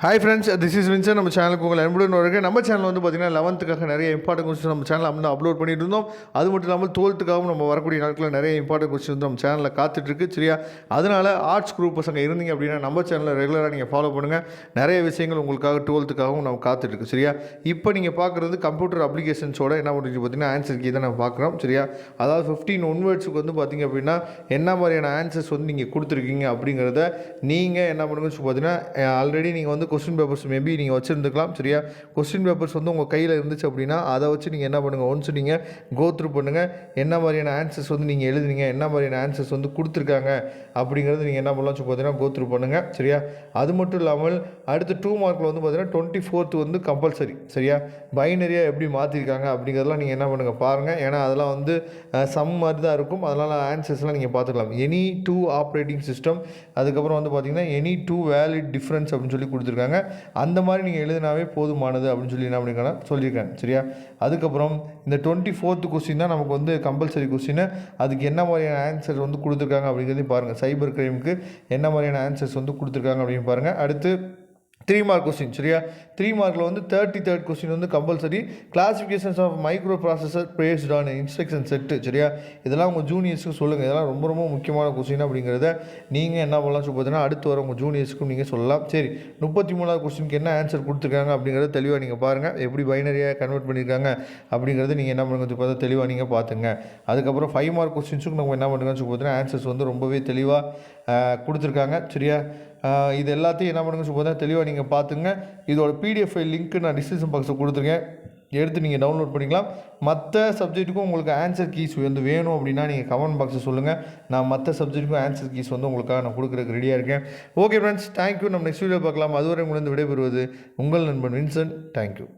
Hi friends, this is Vinson. நம்ம சேனலுக்கு உங்கள் அன்புடன் வருக. நம்ம சேனல் வந்து பார்த்திங்கன்னா 11th நிறைய இம்பார்ட்டன்ட் கொஸ்டின் நம்ம சேனலில் வந்து அப்லோட் பண்ணிட்டு இருந்தோம். அது மட்டும் இல்லாமல் 12th நம்ம வரக்கூடிய நாட்களில் நிறைய இம்பார்ட்டன்ட் கொஸ்டின் வந்து நம்ம சேனலில் காத்துட்ருக்கு. சரியா, அதனால் ஆர்ட்ஸ் குரூப் பசங்க இருந்தீங்க அப்படின்னா நம்ம சேனலில் ரெகுலராக நீங்கள் ஃபாலோ பண்ணுங்கள். நிறைய விஷயங்கள் உங்களுக்காக 12th நம்ம காத்துட்ருக்கு. சரியா, இப்போ நீங்கள் பார்க்குறது கம்ப்யூட்டர் அப்ளிகேஷன்ஸோட என்ன பண்ணுறது பார்த்தீங்கன்னா ஆன்சர் கீ தான் நம்ம பார்க்குறோம். சரியா, அதாவது 15 ஒன்வேர்ட்ஸுக்கு வந்து பார்த்திங்க அப்படின்னா என்ன மாதிரியான ஆன்சர்ஸ் வந்து நீங்கள் கொடுத்துருக்கீங்க அப்படிங்கிறத நீங்கள் என்ன பண்ணுங்கன்னு பார்த்தீங்கன்னா ஆல்ரெடி நீங்கள் வந்து கொஸ்டின் பேப்பர்ஸ் மேபி நீங்கள் வச்சுருந்துக்கலாம். சரியா, கொஸ்டின் பேப்பர்ஸ் வந்து உங்கள் கையில் இருந்துச்சு அப்படின்னா அதை வச்சு நீங்கள் என்ன பண்ணுங்கள், ஒன்ஸ் நீங்கள் கோ த்ரூ பண்ணுங்கள். என்ன மாதிரியான ஆன்சர்ஸ் வந்து நீங்கள் எழுதுனீங்க, என்ன மாதிரியான ஆன்சர்ஸ் வந்து கொடுத்துருக்காங்க அப்படிங்கிறது நீங்கள் என்ன பண்ணலாம் பார்த்தீங்கன்னா கோ த்ரூ பண்ணுங்கள். சரியா, அது மட்டும் இல்லாமல் அடுத்து 2 மார்க்கில் வந்து பார்த்தீங்கன்னா 24th வந்து கம்பல்சரி. சரியா, பைனரியாக எப்படி மாற்றிருக்காங்க அப்படிங்கிறதெல்லாம் நீங்கள் என்ன பண்ணுங்கள் பாருங்கள். ஏன்னா அதெல்லாம் வந்து சம் மாதிரி தான் இருக்கும். அதனால் ஆன்சர்ஸ்லாம் நீங்கள் பார்த்துக்கலாம். எனி 2 ஆப்ரேட்டிங் சிஸ்டம், அதுக்கப்புறம் வந்து பார்த்திங்கன்னா எனி 2 வேலிட் டிஃப்ரென்ஸ் அப்படின்னு சொல்லி கொடுத்துருக்காங்க. அந்த மாதிரி நீங்கள் எழுதினாவே போதுமானது அப்படின்னு சொல்லி என்ன பண்ணிக்கலாம் சொல்லியிருக்கேன். சரியா, அதுக்கப்புறம் இந்த 24th கொஸ்டின் தான் நமக்கு வந்து கம்பல்சரி கொஸ்டின். அதுக்கு என்ன மாதிரியான ஆன்சர் வந்து கொடுத்துருக்காங்க அப்படிங்கிறதையும் பாருங்கள். சைபர் கிரைமுக்கு என்ன மாதிரியான ஆன்சர்ஸ் வந்து கொடுத்துருக்காங்க அப்படின்னு பாருங்கள். அடுத்து 3 மார்க் கொஸ்டின். சரியா, 3 மார்க்கில் வந்து 33rd கொஸ்டின் வந்து compulsory. Classifications of microprocessor based on instruction set. சரியா, இதெல்லாம் உங்கள் ஜூனியர்ஸுக்கு சொல்லுங்கள். இதெல்லாம் ரொம்ப ரொம்ப முக்கியமான கொஸ்டின் அப்படிங்கிறத நீங்கள் என்ன பண்ணலாம் பார்த்தீங்கன்னா அடுத்து வர உங்கள் ஜூனியர்ஸுக்கும் நீங்கள் சொல்லலாம். சரி, 33வது கொஸ்டினுக்கு என்ன ஆன்சர் கொடுத்துருக்காங்க அப்படிங்கிறத தெளிவாக நீங்கள் பாருங்கள். எப்படி பைனரியாக கன்வெர்ட் பண்ணியிருக்காங்க அப்படிங்கிறது நீங்கள் என்ன பண்ணுங்க பார்த்தா தெளிவாக நீங்கள் பார்த்துங்க. அதுக்கப்புறம் 5 மார்க் கொஸ்டின்ஸுக்கு நம்ம என்ன பண்ணுங்கன்னு பார்த்தீங்கன்னா ஆன்சர்ஸ் வந்து ரொம்பவே தெளிவாக கொடுத்துருக்காங்க. சரியா, இது எல்லாத்தையும் என்ன பண்ணுங்க பார்த்தா தெளிவாக நீங்கள் பார்த்துங்க. இதோட PDF ஃபைல் லிங்க்கு நான் டிஸ்கிரிப்ஷன் பாக்ஸில் கொடுத்துருக்கேன், எடுத்து நீங்கள் டவுன்லோட் பண்ணிக்கலாம். மற்ற சப்ஜெக்ட்டுக்கும் உங்களுக்கு ஆன்சர் கீஸ் வந்து வேணும் அப்படின்னா நீங்கள் கமெண்ட் பாக்ஸில் சொல்லுங்கள். நான் மற்ற சப்ஜெக்ட்டுக்கும் ஆன்சர் கீஸ் வந்து உங்களுக்காக நான் கொடுக்குறதுக்கு ரெடியாக இருக்கேன். Okay friends, thank you. நம்ம நெக்ஸ்ட் வீடியோ பார்க்கலாம். அதுவரை உங்களுக்கு விடைபெறுவது உங்கள் நண்பன் வின்சென்ட். தேங்க்யூ.